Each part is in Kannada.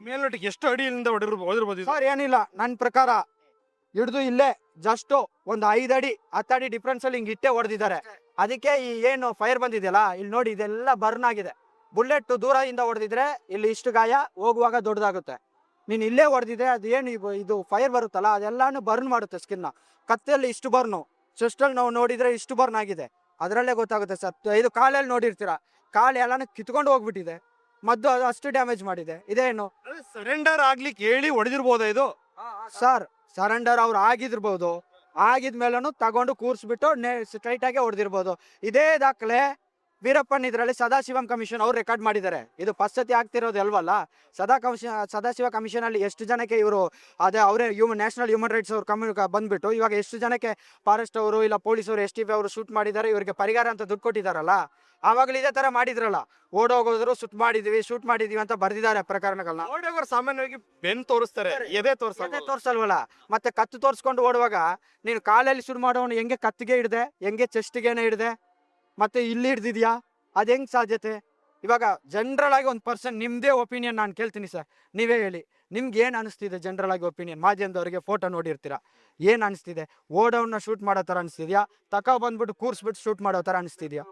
ಮೇಲ್ನೋಟಕ್ಕೆ ಎಷ್ಟು ಅಡಿಯಿಂದ ಹೊಡಿರ್ಬೋದು ಇದು? ಸರ್ ಏನಿಲ್ಲ ನನ್ನ ಪ್ರಕಾರ ಹಿಡಿದು ಇಲ್ಲೇ ಜಸ್ಟ್ ಒಂದು 5 ಅಡಿ 10 ಅಡಿ ಡಿಫ್ರೆನ್ಸ್ ಅಲ್ಲಿ ಹಿಂಗೆ ಇಟ್ಟೆ ಹೊಡೆದಿದ್ದಾರೆ. ಅದಕ್ಕೆ ಈ ಏನು ಫೈರ್ ಬಂದಿದೆಯಲ್ಲ ಇಲ್ಲಿ ನೋಡಿ ಇದೆಲ್ಲ ಬರ್ನ್ ಆಗಿದೆ. ಬುಲೆಟ್ ದೂರದಿಂದ ಹೊಡೆದಿದ್ರೆ ಇಲ್ಲಿ ಇಷ್ಟು ಗಾಯ, ಹೋಗುವಾಗ ದೊಡ್ಡದಾಗುತ್ತೆ. ನೀನು ಇಲ್ಲೇ ಹೊಡೆದಿದ್ರೆ ಅದು ಏನು ಇದು ಫೈರ್ ಬರುತ್ತಲ್ಲ ಅದೆಲ್ಲಾನು ಬರ್ನ್ ಮಾಡುತ್ತೆ ಸ್ಕಿನ್ನ. ಕತ್ತಲ್ಲಿ ಇಷ್ಟು ಬರ್ನು, ಚೆಸ್ಟಲ್ಲಿ ನಾವು ನೋಡಿದ್ರೆ ಇಷ್ಟು ಬರ್ನ್ ಆಗಿದೆ, ಅದರಲ್ಲೇ ಗೊತ್ತಾಗುತ್ತೆ ಸರ್. ಇದು ಕಾಲಲ್ಲಿ ನೋಡಿರ್ತೀರಾ, ಕಾಲು ಎಲ್ಲಾನು ಕಿತ್ಕೊಂಡು ಹೋಗ್ಬಿಟ್ಟಿದೆ, ಮದ್ದು ಅದು ಅಷ್ಟು ಡ್ಯಾಮೇಜ್ ಮಾಡಿದೆ. ಇದೇನು ಸರೆಂಡರ್ ಆಗ್ಲಿಕ್ಕೆ ಹೇಳಿ ಹೊಡೆದಿರ್ಬೋದಾ ಇದು? ಸರ್ ಸರೆಂಡರ್ ಅವ್ರು ಆಗಿದಿರ್ಬೋದು, ಆಗಿದ್ಮೇಲೂ ತಗೊಂಡು ಕೂರಿಸ್ಬಿಟ್ಟು ಸ್ಟ್ರೈಟ್ ಆಗಿ ಹೊಡೆದಿರ್ಬೋದು. ಇದೇ ದಾಖಲೆ ವೀರಪ್ಪನ್ ಇದರಲ್ಲಿ ಸದಾಶಿವಂ ಕಮಿಷನ್ ಅವ್ರು ರೆಕಾರ್ಡ್ ಮಾಡಿದ್ದಾರೆ. ಇದು ಪಶ್ಚಾತಿ ಆಗ್ತಿರೋದು ಅಲ್ವಲ್ಲ. ಸದಾಶಿವ ಕಮಿಷನ್ ಅಲ್ಲಿ ಎಷ್ಟು ಜನಕ್ಕೆ ಇವರು ಅದೇ ಅವರೇ ನ್ಯಾಷನಲ್ ಹ್ಯೂಮನ್ ರೈಟ್ಸ್ ಅವ್ರು ಬಂದ್ಬಿಟ್ಟು ಇವಾಗ ಎಷ್ಟು ಜನಕ್ಕೆ ಫಾರೆಸ್ಟ್ ಅವರು ಇಲ್ಲ ಪೊಲೀಸ್ ಅವರು STP ಅವರು ಶೂಟ್ ಮಾಡಿದ್ದಾರೆ, ಇವರಿಗೆ ಪರಿಹಾರ ಅಂತ ದುಡ್ಡು ಕೊಟ್ಟಿದ್ದಾರಲ್ಲ. ಆವಾಗಲೂ ಇದೇ ತರ ಮಾಡಿದ್ರಲ್ಲ, ಓಡೋಗೋದ್ರು ಶೂಟ್ ಮಾಡಿದೀವಿ ಅಂತ ಬರ್ದಿದ್ದಾರೆ ಪ್ರಕರಣಗಳನ್ನ. ಓಡೋಗೋರು ಸಾಮಾನ್ಯವಾಗಿ ಬೆನ್ ತೋರಿಸ್ತಾರೆ, ಎದೆ ತೋರ್ಸಲ್ವಲ್ಲ. ಮತ್ತೆ ಕತ್ತು ತೋರಿಸ್ಕೊಂಡು ಓಡುವಾಗ ನೀನು ಕಾಲಲ್ಲಿ ಶುರು ಮಾಡೋನು ಹೆಂಗೆ ಕತ್ತಿಗೆ ಹಿಡ್ದೆ, ಹೆಂಗೆ ಚೆಸ್ಟ್ಗೇನೆ ಹಿಡ್ದೆ, ಮತ್ತೆ ಇಲ್ಲಿ ಹಿಡ್ದಿದ್ಯಾ, ಅದು ಹೆಂಗ್ ಸಾಧ್ಯತೆ? ಇವಾಗ ಜನರಲ್ ಆಗಿ ಒಂದು ಪರ್ಸನ್ ನಿಮ್ದೇ ಒಪಿನಿಯನ್ ನಾನು ಕೇಳ್ತೀನಿ ಸರ್, ನೀವೇ ಹೇಳಿ, ನಿಮ್ಗೆ ಏನು ಅನಿಸ್ತಿದೆ ಜನರಲ್ ಆಗಿ ಒಪಿನಿಯನ್? ಮಾಧ್ಯಮದವರಿಗೆ ಫೋಟೋ ನೋಡಿರ್ತೀರಾ, ಏನು ಅನಿಸ್ತಿದೆ? ಓಡೋನ್ನ ಶೂಟ್ ಮಾಡೋ ಥರ ಅನಿಸ್ತಿದ್ಯಾ, ಬಂದ್ಬಿಟ್ಟು ಕೂರ್ಸ್ಬಿಟ್ಟು ಶೂಟ್ ಮಾಡೋ ಥರ ಅನಿಸ್ತಿದ್ಯಾ?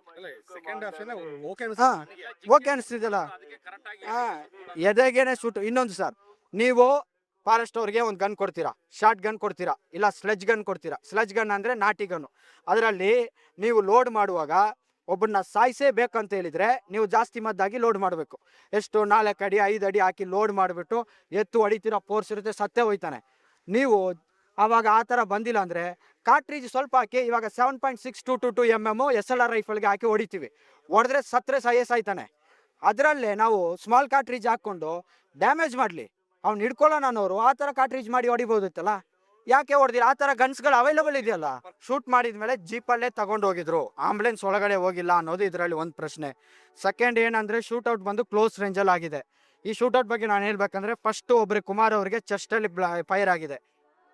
ಓಕೆ ಅನಿಸ್ತಿದಲ್ಲ. ಎದೆಗೇನೆ ಶೂಟ್. ಇನ್ನೊಂದು ಸರ್, ನೀವು ಫಾರೆಸ್ಟ್ ಅವ್ರಿಗೆ ಒಂದು ಗನ್ ಕೊಡ್ತೀರಾ, ಶಾರ್ಟ್ ಗನ್ ಕೊಡ್ತೀರಾ, ಇಲ್ಲ ಸ್ಲೆಜ್ ಗನ್ ಕೊಡ್ತೀರಾ. ಸ್ಲೆಜ್ ಗನ್ ಅಂದರೆ ನಾಟಿ ಗನ್ನು. ಅದರಲ್ಲಿ ನೀವು ಲೋಡ್ ಮಾಡುವಾಗ ಒಬ್ಬನ್ನ ಸಾಯಿಸೇಬೇಕಂತ ಹೇಳಿದ್ರೆ ನೀವು ಜಾಸ್ತಿ ಮದ್ದಾಗಿ ಲೋಡ್ ಮಾಡಬೇಕು. ಎಷ್ಟು 4 ಅಡಿ 5 ಅಡಿ ಹಾಕಿ ಲೋಡ್ ಮಾಡಿಬಿಟ್ಟು ಎತ್ತು ಹೊಡಿತೀರಾ, ಫೋರ್ಸ್ ಇರುತ್ತೆ, ಸತ್ತೇ ಹೋಯ್ತಾನೆ. ನೀವು ಆವಾಗ ಆ ಥರ ಬಂದಿಲ್ಲ ಅಂದರೆ ಕಾರ್ಟ್ರೀಜ್ ಸ್ವಲ್ಪ ಹಾಕಿ, ಇವಾಗ 7.6222 mm SLR ರೈಫಲ್ಗೆ ಹಾಕಿ ಹೊಡಿತೀವಿ, ಹೊಡೆದ್ರೆ ಸತ್ತರೆ ಸಾಯ್ತಾನೆ. ಅದರಲ್ಲೇ ನಾವು ಸ್ಮಾಲ್ ಕಾರ್ಟ್ರೀಜ್ ಹಾಕ್ಕೊಂಡು ಡ್ಯಾಮೇಜ್ ಮಾಡಲಿ, ಅವ್ನು ಹಿಡ್ಕೊಳ್ಳೋಣ ಅನ್ನೋರು ಆ ಥರ ಕಾರ್ಟ್ರೀಜ್ ಮಾಡಿ ಹೊಡಿಬೋದಿತ್ತಲ್ಲ. ಯಾಕೆ ಹೊಡೆದಿಲ್ಲ? ಆ ಥರ ಗನ್ಸ್ಗಳು ಅವೈಲಬಲ್ ಇದೆಯಲ್ಲ. ಶೂಟ್ ಮಾಡಿದ್ಮೇಲೆ ಜೀಪಲ್ಲೇ ತಗೊಂಡು ಹೋಗಿದ್ರು, ಆಂಬುಲೆನ್ಸ್ ಒಳಗಡೆ ಹೋಗಿಲ್ಲ ಅನ್ನೋದು ಇದರಲ್ಲಿ ಒಂದು ಪ್ರಶ್ನೆ. ಸೆಕೆಂಡ್ ಏನಂದರೆ ಶೂಟೌಟ್ ಬಂದು ಕ್ಲೋಸ್ ರೇಂಜಲ್ಲಿ ಆಗಿದೆ. ಈ ಶೂಟೌಟ್ ಬಗ್ಗೆ ನಾನು ಹೇಳ್ಬೇಕಂದ್ರೆ ಫಸ್ಟು ಒಬ್ಬರಿಗೆ ಕುಮಾರ್ ಅವರಿಗೆ ಚೆಸ್ಟಲ್ಲಿ ಫೈರ್ ಆಗಿದೆ.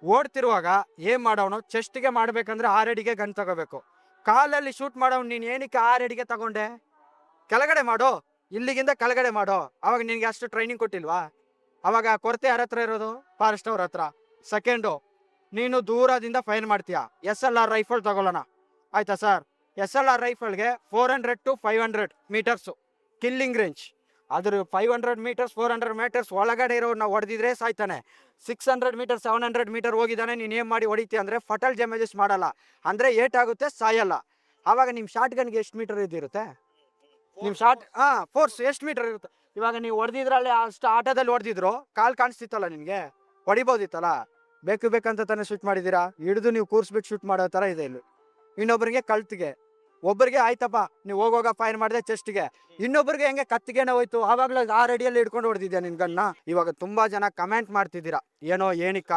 ಓಡ್ತಿರುವಾಗ ಏನು ಮಾಡೋನು, ಚೆಸ್ಟ್ಗೆ ಮಾಡಬೇಕಂದ್ರೆ 6 ಅಡಿಗೆ ಗನ್ ತಗೋಬೇಕು. ಕಾಲಲ್ಲಿ ಶೂಟ್ ಮಾಡೋನು ನೀನು ಏನಕ್ಕೆ 6 ಅಡಿಗೆ ತಗೊಂಡೆ? ಕೆಳಗಡೆ ಮಾಡೋ, ಇಲ್ಲಿಗಿಂದ ಕೆಳಗಡೆ ಮಾಡೋ. ಅವಾಗ ನಿನಗೆ ಅಷ್ಟು ಟ್ರೈನಿಂಗ್ ಕೊಟ್ಟಿಲ್ವಾ? ಅವಾಗ ಕೊರತೆ ಯಾರ ಹತ್ರ ಇರೋದು? ಫಾರೆಸ್ಟ್ ಅವ್ರ ಹತ್ರ. ಸೆಕೆಂಡು, ನೀನು ದೂರದಿಂದ ಫೈರ್ ಮಾಡ್ತೀಯಾ, SLR ರೈಫಲ್ ತಗೊಳ್ಳೋಣ ಆಯ್ತಾ sir? SLR ರೈಫಲ್ಗೆ 400 to 500 metres killing range. ಅದ್ರ 500 ಮೀಟರ್ಸ್ 400 ಮೀಟರ್ಸ್ ಒಳಗಡೆ ಇರೋನ್ನ ಹೊಡೆದಿದ್ರೆ ಸಾಯ್ತಾನೆ. 600 ಮೀಟರ್ 700 ಮೀಟರ್ ಹೋಗಿದ್ದಾನೆ, ನೀನು ಏನು ಮಾಡಿ ಹೊಡಿತೀಯ ಅಂದರೆ ಫಟಲ್ ಡ್ಯಾಮೇಜಸ್ ಮಾಡಲ್ಲ, ಅಂದರೆ ಏಟಾಗುತ್ತೆ, ಸಾಯಲ್ಲ. ಆವಾಗ ನಿಮ್ಮ ಶಾರ್ಟ್ ಗನ್ಗೆ ಎಷ್ಟು ಮೀಟರ್ ಇದಿರುತ್ತೆ? ನಿಮ್ಮ ಶಾರ್ಟ್ ಫೋರ್ಸ್ ಎಷ್ಟು ಮೀಟರ್ ಇರುತ್ತೆ? ಇವಾಗ ನೀವು ಹೊಡೆದಿದ್ರಲ್ಲಿ ಅಷ್ಟು ಆಟದಲ್ಲಿ ಹೊಡೆದಿದ್ರು ಕಾಲು ಕಾಣಿಸ್ತಿತ್ತಲ್ಲ, ನಿನಗೆ ಹೊಡಿಬೋದಿತ್ತಲ್ಲ. ಬೇಕಂತ ತಾನೇ ಶೂಟ್ ಮಾಡಿದ್ದೀರಾ, ಹಿಡಿದು ನೀವು ಕೂರಿಸ್ಬಿಟ್ಟು ಶೂಟ್ ಮಾಡೋ ಥರ ಇದೆ ಇಲ್ಲಿ. ಇನ್ನೊಬ್ಬರಿಗೆ ಕಳ್ತಿಗೆ, ಒಬ್ಬರಿಗೆ ಆಯ್ತಪ್ಪ ನೀವು ಹೋಗೋವಾಗ ಫೈರ್ ಮಾಡಿದೆ ಚೆಸ್ಟ್ಗೆ, ಇನ್ನೊಬ್ಬರಿಗೆ ಹೆಂಗೆ ಕತ್ತಿಗೆನೇ ಹೋಯ್ತು, ಆವಾಗಲೇ 6 ಅಡಿಯಲ್ಲಿ ಹಿಡ್ಕೊಂಡು ಹೊಡೆದಿದ್ಯಾ ನಿನ್ ಗನ್ನ. ಇವಾಗ ತುಂಬ ಜನ ಕಮೆಂಟ್ ಮಾಡ್ತಿದ್ದೀರಾ, ಏನಕ್ಕೆ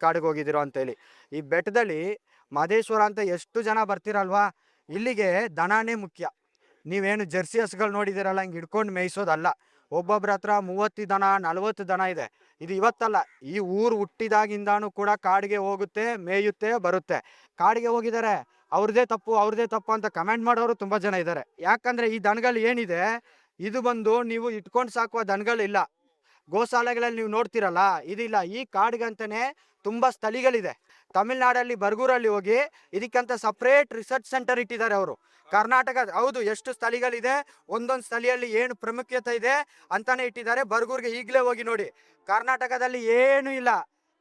ಕಾಡಿಗೆ ಹೋಗಿದ್ರು ಅಂತೇಳಿ. ಈ ಬೆಟ್ಟದಲ್ಲಿ ಮಹದೇಶ್ವರ ಅಂತ ಎಷ್ಟು ಜನ ಬರ್ತಿರಲ್ವಾ, ಇಲ್ಲಿಗೆ ದನನೇ ಮುಖ್ಯ. ನೀವೇನು ಜರ್ಸಿ ಹಸುಗಳು ನೋಡಿದಿರಲ್ಲ ಹಿಂಗೆ ಹಿಡ್ಕೊಂಡು ಮೇಯಿಸೋದಲ್ಲ. ಒಬ್ಬೊಬ್ರ ಹತ್ರ 30 ದನ 40 ದನ ಇದೆ. ಇದು ಇವತ್ತಲ್ಲ, ಈ ಊರು ಹುಟ್ಟಿದಾಗಿಂದಾನು ಕೂಡ ಕಾಡಿಗೆ ಹೋಗುತ್ತೆ, ಮೇಯುತ್ತೆ, ಬರುತ್ತೆ. ಕಾಡಿಗೆ ಹೋಗಿದ್ದಾರೆ, ಅವ್ರದೇ ತಪ್ಪು ಅಂತ ಕಮೆಂಟ್ ಮಾಡೋರು ತುಂಬ ಜನ ಇದ್ದಾರೆ. ಯಾಕಂದರೆ ಈ ದನಗಳು ಏನಿದೆ, ಇದು ಬಂದು ನೀವು ಇಟ್ಕೊಂಡು ಸಾಕುವ ದನಗಳಿಲ್ಲ. ಗೋಶಾಲೆಗಳಲ್ಲಿ ನೀವು ನೋಡ್ತಿರಲ್ಲ, ಇದಿಲ್ಲ. ಈ ಕಾಡಿಗಂತಲೇ ತುಂಬ ಸ್ಥಳಿಗಳಿದೆ. ತಮಿಳ್ನಾಡಲ್ಲಿ ಬರ್ಗೂರಲ್ಲಿ ಹೋಗಿ ಇದಕ್ಕಂತ ಸಪ್ರೇಟ್ ರಿಸರ್ಚ್ ಸೆಂಟರ್ ಇಟ್ಟಿದ್ದಾರೆ ಅವರು. ಕರ್ನಾಟಕ ಹೌದು, ಎಷ್ಟು ಸ್ಥಳಿಗಳಿದೆ, ಒಂದೊಂದು ಸ್ಥಳಿಯಲ್ಲಿ ಏನು ಪ್ರಾಮುಖ್ಯತೆ ಇದೆ ಅಂತಾನೆ ಇಟ್ಟಿದ್ದಾರೆ. ಬರ್ಗೂರ್ಗೆ ಈಗಲೇ ಹೋಗಿ ನೋಡಿ. ಕರ್ನಾಟಕದಲ್ಲಿ ಏನೂ ಇಲ್ಲ.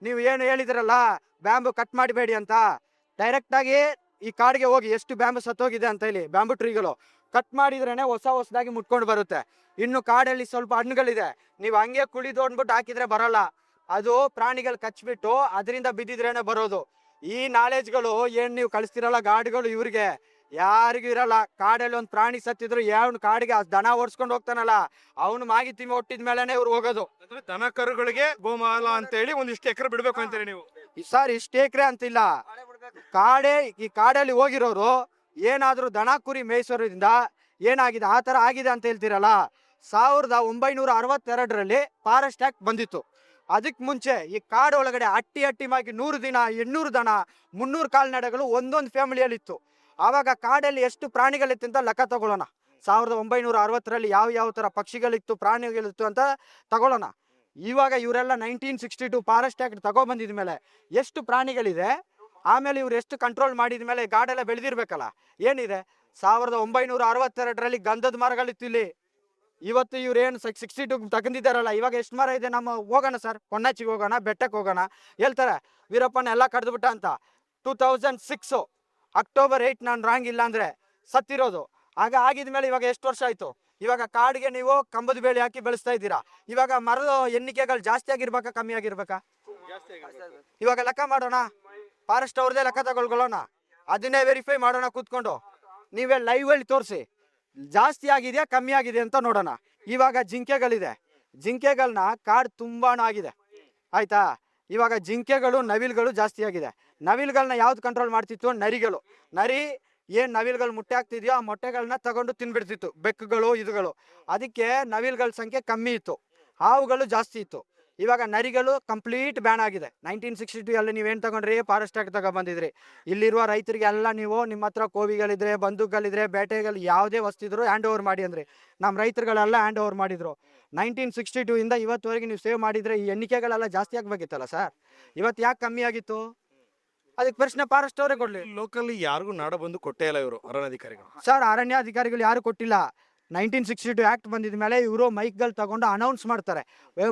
ನೀವು ಏನು ಹೇಳಿದ್ರಲ್ಲ ಬ್ಯಾಂಬು ಕಟ್ ಮಾಡಬೇಡಿ ಅಂತ, ಡೈರೆಕ್ಟಾಗಿ ಈ ಕಾಡಿಗೆ ಹೋಗಿ ಎಷ್ಟು ಬ್ಯಾಂಬು ಸತ್ತೋಗಿದೆ ಅಂತ ಹೇಳಿ, ಬ್ಯಾಂಬು ಟ್ರೀಗಳು ಕಟ್ ಮಾಡಿದ್ರೇ ಹೊಸದಾಗಿ ಮುಟ್ಕೊಂಡು ಬರುತ್ತೆ. ಇನ್ನು ಕಾಡಲ್ಲಿ ಸ್ವಲ್ಪ ಹಣ್ಣುಗಳಿದೆ, ನೀವು ಹಂಗೆ ಕುಳಿದೋಡ್ಬಿಟ್ಟು ಹಾಕಿದ್ರೆ ಬರಲ್ಲ. ಅದು ಪ್ರಾಣಿಗಳು ಕಚ್ಬಿಟ್ಟು ಅದರಿಂದ ಬಿದ್ದಿದ್ರೇನೆ ಬರೋದು. ಈ ನಾಲೆಜ್ಗಳು ಏನು ನೀವು ಕಳಿಸ್ತಿರಲ್ಲ ಗಾಡಿಗಳು, ಇವ್ರಿಗೆ ಯಾರಿಗೂ ಇರಲ್ಲ. ಕಾಡಲ್ಲಿ ಒಂದು ಪ್ರಾಣಿ ಸತ್ತಿದ್ರು ಯಾವನು ಕಾಡಿಗೆ ದನ ಓಡಿಸ್ಕೊಂಡು ಹೋಗ್ತಾನಲ್ಲ ಅವನು ಮಾಹಿತಿ ಒಟ್ಟಿದ ಮೇಲೆನೆ ಇವ್ರು ಹೋಗೋದು. ದನ ಕರುಗಳಿಗೆ ಗೋಮಾಲ ಅಂತ ಹೇಳಿ ಒಂದಿಷ್ಟು ಎಕರೆ ಬಿಡ್ಬೇಕು ಅಂತೀರಿ ನೀವು? ಸರ್ ಇಷ್ಟು ಎಕರೆ ಅಂತಿಲ್ಲ, ಈ ಕಾಡಲ್ಲಿ ಹೋಗಿರೋರು ಏನಾದ್ರು ದನ ಕುರಿ ಮೇಯಿಸೋದ್ರಿಂದ ಏನಾಗಿದೆ ಆ ತರ ಆಗಿದೆ ಅಂತ ಹೇಳ್ತಿರಲ್ಲ. 1962ರಲ್ಲಿ ಫಾರೆಸ್ಟ್ ಆಕ್ಟ್ ಬಂದಿತ್ತು. ಅದಕ್ಕೆ ಮುಂಚೆ ಈ ಕಾಡು ಒಳಗಡೆ ಅಟ್ಟಿ ಮಾಡಿ 100 ದಿನ 800 ದನ 300 ಕಾಲ್ನಡೆಗಳು ಒಂದೊಂದು ಫ್ಯಾಮಿಲಿಯಲ್ಲಿತ್ತು. ಆವಾಗ ಕಾಡಲ್ಲಿ ಎಷ್ಟು ಪ್ರಾಣಿಗಳಿತ್ತು ಅಂತ ಲೆಕ್ಕ ತಗೊಳ್ಳೋಣ. 1960ರಲ್ಲಿ ಯಾವ ಥರ ಪಕ್ಷಿಗಳಿತ್ತು ಪ್ರಾಣಿಗಳಿತ್ತು ಅಂತ ತಗೊಳ್ಳೋಣ. ಇವಾಗ ಇವರೆಲ್ಲ 1962 ಫಾರೆಸ್ಟ್ ಆಕ್ಟ್ ತಗೊಬಂದಿದ ಮೇಲೆ ಎಷ್ಟು ಪ್ರಾಣಿಗಳಿದೆ, ಆಮೇಲೆ ಇವ್ರು ಎಷ್ಟು ಕಂಟ್ರೋಲ್ ಮಾಡಿದ ಮೇಲೆ ಗಾಡೆಲ್ಲ ಬೆಳೆದಿರ್ಬೇಕಲ್ಲ. ಏನಿದೆ 1962ರಲ್ಲಿ ಗಂಧದ ಮರಗಳಿತ್ತು ಇಲ್ಲಿ. ಇವತ್ತು ಇವ್ರು ಏನು 62 ತಗೊಂಡಿದ್ದಾರಲ್ಲ, ಇವಾಗ ಎಷ್ಟು ಮರ ಇದೆ? ನಮ್ಮ ಹೋಗೋಣ ಸರ್, ಪೊನ್ನಾಚಿಗೆ ಹೋಗೋಣ, ಬೆಟ್ಟಕ್ಕೆ ಹೋಗೋಣ. ಹೇಳ್ತಾರೆ ವೀರಪ್ಪನ ಎಲ್ಲ ಕಡ್ದುಬಿಟ್ಟ ಅಂತ. 2006 ಅಕ್ಟೋಬರ್ 8 ನಾನು ರಾಂಗ್ ಇಲ್ಲ ಅಂದ್ರೆ ಸತ್ತಿರೋದು. ಆಗ ಆಗಿದ್ಮೇಲೆ ಇವಾಗ ಎಷ್ಟು ವರ್ಷ ಆಯ್ತು? ಇವಾಗ ಕಾಡಿಗೆ ನೀವು ಕಂಬದ ಬೇಲಿ ಹಾಕಿ ಬೆಳೆಸ್ತಾ ಇದ್ದೀರಾ. ಇವಾಗ ಮರದ ಎಣ್ಣಿಕೆಗಳು ಜಾಸ್ತಿ ಆಗಿರ್ಬೇಕಾ ಕಮ್ಮಿ ಆಗಿರ್ಬೇಕಾ? ಇವಾಗ ಲೆಕ್ಕ ಮಾಡೋಣ, ಫಾರೆಸ್ಟ್ ಅವ್ರದೇ ಲೆಕ್ಕ ತಗೊಳ್ಕೊಳ್ಳೋಣ, ಅದನ್ನೇ ವೆರಿಫೈ ಮಾಡೋಣ ಕೂತ್ಕೊಂಡು. ನೀವೇ ಲೈವ್ ಅಲ್ಲಿ ತೋರಿಸಿ ಜಾಸ್ತಿ ಆಗಿದೆಯಾ ಕಮ್ಮಿ ಆಗಿದೆ ಅಂತ ನೋಡೋಣ. ಇವಾಗ ಜಿಂಕೆಗಳಿದೆ, ಜಿಂಕೆಗಳನ್ನ ಕಾಡು ತುಂಬಾನು ಆಗಿದೆ ಆಯ್ತಾ. ಇವಾಗ ಜಿಂಕೆಗಳು ನವಿಲ್ಗಳು ಜಾಸ್ತಿ ಆಗಿದೆ. ನವಿಲ್ಗಳನ್ನ ಯಾವ್ದು ಕಂಟ್ರೋಲ್ ಮಾಡ್ತಿತ್ತು? ನರಿಗಳು. ನರಿ ಏನ್ ನವಿಲ್ಗಳು ಮೊಟ್ಟೆ ಆಗ್ತಿದ್ಯೋ ಆ ಮೊಟ್ಟೆಗಳನ್ನ ತಗೊಂಡು ತಿನ್ಬಿಡ್ತಿತ್ತು, ಬೆಕ್ಕುಗಳು ಇದುಗಳು. ಅದಕ್ಕೆ ನವಿಲ್ಗಳ ಸಂಖ್ಯೆ ಕಮ್ಮಿ ಇತ್ತು, ಹಾವುಗಳು ಜಾಸ್ತಿ ಇತ್ತು. ಇವಾಗ ನರಿಗಳು ಕಂಪ್ಲೀಟ್ ಬ್ಯಾನ್ ಆಗಿದೆ. 1962 ಅಲ್ಲಿ ನೀವೇನು ತಗೊಂಡ್ರಿ? ಫಾರೆಸ್ಟ್ ಆಕ್ಟ್ ತಗೊಬಂದಿದ್ರಿ. ಇಲ್ಲಿರುವ ರೈತರಿಗೆ ಎಲ್ಲ ನೀವು ನಿಮ್ಮ ಹತ್ರ ಕೋವಿಗಳಿದ್ರೆ, ಬಂದೂಕಗಳಿದ್ರೆ, ಬೇಟೆಗಳು ಯಾವುದೇ ವಸ್ತು ಇದ್ರು ಹ್ಯಾಂಡ್ ಓವರ್ ಮಾಡಿ ಅಂದ್ರೆ ನಮ್ಮ ರೈತರುಗಳೆಲ್ಲ ಹ್ಯಾಂಡ್ ಓವರ್ ಮಾಡಿದ್ರು. 1962 ಇಂದ ಇವತ್ತುವರೆಗೆ ನೀವು ಸೇವ್ ಮಾಡಿದ್ರೆ ಈ ಎಣ್ಣಿಕೆಗಳೆಲ್ಲ ಜಾಸ್ತಿ ಆಗ್ಬೇಕಿತ್ತಲ್ಲ ಸರ್. ಇವತ್ತು ಯಾಕೆ ಕಮ್ಮಿ ಆಗಿತ್ತು? ಅದಕ್ಕೆ ಪ್ರಶ್ನೆ ಫಾರೆಸ್ಟ್ ಅವರೇ ಕೊಡ್ಲಿ. ಲೋಕಲ್ ಯಾರಿಗೂ ನಾಡ ಬಂದು ಕೊಟ್ಟೇ ಇಲ್ಲ ಇವರು ಅರಣ್ಯಾಧಿಕಾರಿಗಳು. ಸರ್ ಅರಣ್ಯಾಧಿಕಾರಿಗಳು ಯಾರು ಕೊಟ್ಟಿಲ್ಲ. 1962 ಆಕ್ಟ್ ಬಂದಿದ ಮೇಲೆ ಇವರು ಮೈಕ್ಗಳು ತಗೊಂಡು ಅನೌನ್ಸ್ ಮಾಡ್ತಾರೆ,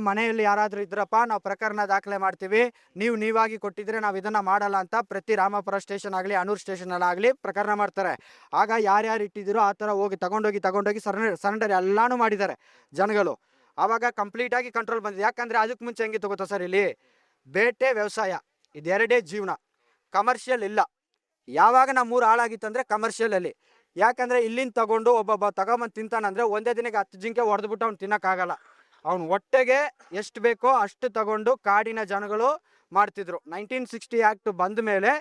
ಮನೆಯಲ್ಲಿ ಯಾರಾದರೂ ಇದ್ರಪ್ಪ ನಾವು ಪ್ರಕರಣ ದಾಖಲೆ ಮಾಡ್ತೀವಿ, ನೀವಾಗಿ ಕೊಟ್ಟಿದ್ರೆ ನಾವು ಇದನ್ನ ಮಾಡಲ್ಲ ಅಂತ. ಪ್ರತಿ ರಾಮಪುರ ಸ್ಟೇಷನ್ ಆಗಲಿ ಅನೂರು ಸ್ಟೇಷನ್ ಆಗಲಿ ಪ್ರಕರಣ ಮಾಡ್ತಾರೆ. ಆಗ ಯಾರ್ಯಾರು ಇಟ್ಟಿದ್ದೀರೋ ಆ ಥರ ಹೋಗಿ ತಗೊಂಡೋಗಿ ಸರೆಂಡರ್ ಎಲ್ಲಾನು ಮಾಡಿದ್ದಾರೆ ಜನಗಳು. ಆವಾಗ ಕಂಪ್ಲೀಟ್ ಆಗಿ ಕಂಟ್ರೋಲ್ ಬಂದಿದೆ. ಯಾಕಂದ್ರೆ ಅದಕ್ಕೆ ಮುಂಚೆ ಹೆಂಗಿತ್ತು ಗೊತ್ತಾ ಸರ್, ಇಲ್ಲಿ ಬೇಟೆ ವ್ಯವಸಾಯ ಇದೆರಡೇ ಜೀವನ, ಕಮರ್ಷಿಯಲ್ ಇಲ್ಲ. ಯಾವಾಗ ನಮ್ಮೂರು ಹಾಳಾಗಿತ್ತು ಅಂದರೆ ಕಮರ್ಷಿಯಲಲ್ಲಿ. ಯಾಕಂದರೆ ಇಲ್ಲಿಂದ ತಗೊಂಡು ಒಬ್ಬೊಬ್ಬ ತಗೊಂಬಂದು ತಿಂತಾನಂದರೆ ಒಂದೇ ದಿನಕ್ಕೆ 10 ಜಿಂಕೆ ಹೊಡೆದ್ಬಿಟ್ಟು ಅವ್ನು ತಿನ್ನೋಕ್ಕಾಗಲ್ಲ. ಅವ್ನು ಹೊಟ್ಟೆಗೆ ಎಷ್ಟು ಬೇಕೋ ಅಷ್ಟು ತಗೊಂಡು ಕಾಡಿನ ಜನಗಳು ಮಾಡ್ತಿದ್ರು. 1960 ಆ್ಯಕ್ಟ್ ಬಂದ ಮೇಲೆ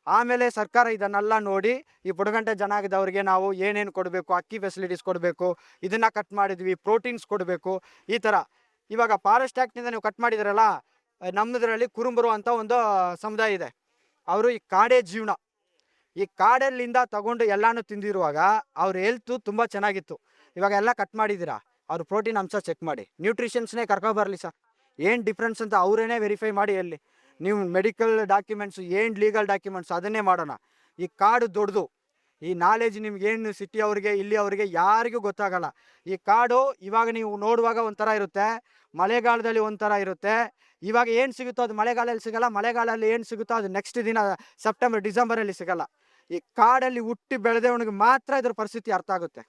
ಆಮೇಲೆ ಸರ್ಕಾರ ಇದನ್ನೆಲ್ಲ ನೋಡಿ ಈ ಬುಡಗಂಟೆ ಜನಾಂಗದವ್ರಿಗೆ ನಾವು ಏನೇನು ಕೊಡಬೇಕು, ಅಕ್ಕಿ ಫೆಸಿಲಿಟೀಸ್ ಕೊಡಬೇಕು, ಇದನ್ನು ಕಟ್ ಮಾಡಿದ್ವಿ, ಪ್ರೋಟೀನ್ಸ್ ಕೊಡಬೇಕು, ಈ ಥರ. ಇವಾಗ ಫಾರೆಸ್ಟ್ ಆ್ಯಕ್ಟ್ನಿಂದ ನೀವು ಕಟ್ ಮಾಡಿದ್ರಲ್ಲ, ನಮ್ಮದ್ರಲ್ಲಿ ಕುರುಬರು ಅಂತ ಒಂದು ಸಮುದಾಯ ಇದೆ. ಅವರು ಈ ಕಾಡೇ ಜೀವನ, ಈ ಕಾಡಲ್ಲಿಂದ ತಗೊಂಡು ಎಲ್ಲಾನು ತಿಂದಿರುವಾಗ ಅವ್ರ ಹೆಲ್ತು ತುಂಬ ಚೆನ್ನಾಗಿತ್ತು. ಇವಾಗ ಎಲ್ಲ ಕಟ್ ಮಾಡಿದ್ದೀರಾ, ಅವ್ರ ಪ್ರೋಟೀನ್ ಅಂಶ ಚೆಕ್ ಮಾಡಿ, ನ್ಯೂಟ್ರಿಷನ್ಸ್ನೇ ಕರ್ಕೊಬರಲಿ ಸರ್, ಏನು ಡಿಫ್ರೆನ್ಸ್ ಅಂತ ಅವರೇನೇ ವೆರಿಫೈ ಮಾಡಿ. ಎಲ್ಲಿ ನೀವು ಮೆಡಿಕಲ್ ಡಾಕ್ಯುಮೆಂಟ್ಸು ಏನು ಲೀಗಲ್ ಡಾಕ್ಯುಮೆಂಟ್ಸ್ ಅದನ್ನೇ ಮಾಡೋಣ. ಈ ಕಾಡು ದೊಡ್ಡದು, ಈ ನಾಲೆಜ್ ನಿಮ್ಗೇನು ಸಿಟಿ ಅವ್ರಿಗೆ ಇಲ್ಲಿ ಅವರಿಗೆ ಯಾರಿಗೂ ಗೊತ್ತಾಗಲ್ಲ. ಈ ಕಾಡು ಇವಾಗ ನೀವು ನೋಡುವಾಗ ಒಂಥರ ಇರುತ್ತೆ, ಮಳೆಗಾಲದಲ್ಲಿ ಒಂಥರ ಇರುತ್ತೆ. ಇವಾಗ ಏನು ಸಿಗುತ್ತೋ ಅದು ಮಳೆಗಾಲದಲ್ಲಿ ಸಿಗಲ್ಲ, ಮಳೆಗಾಲದಲ್ಲಿ ಏನು ಸಿಗುತ್ತೋ ಅದು ನೆಕ್ಸ್ಟ್ ದಿನ ಸೆಪ್ಟೆಂಬರ್ ಡಿಸೆಂಬರಲ್ಲಿ ಸಿಗಲ್ಲ. ಈ ಕಾಡಲ್ಲಿ ಹುಟ್ಟಿ ಬೆಳೆದವನಿಗೆ ಮಾತ್ರ ಇದ್ರ ಪರಿಸ್ಥಿತಿ ಅರ್ಥ ಆಗುತ್ತೆ.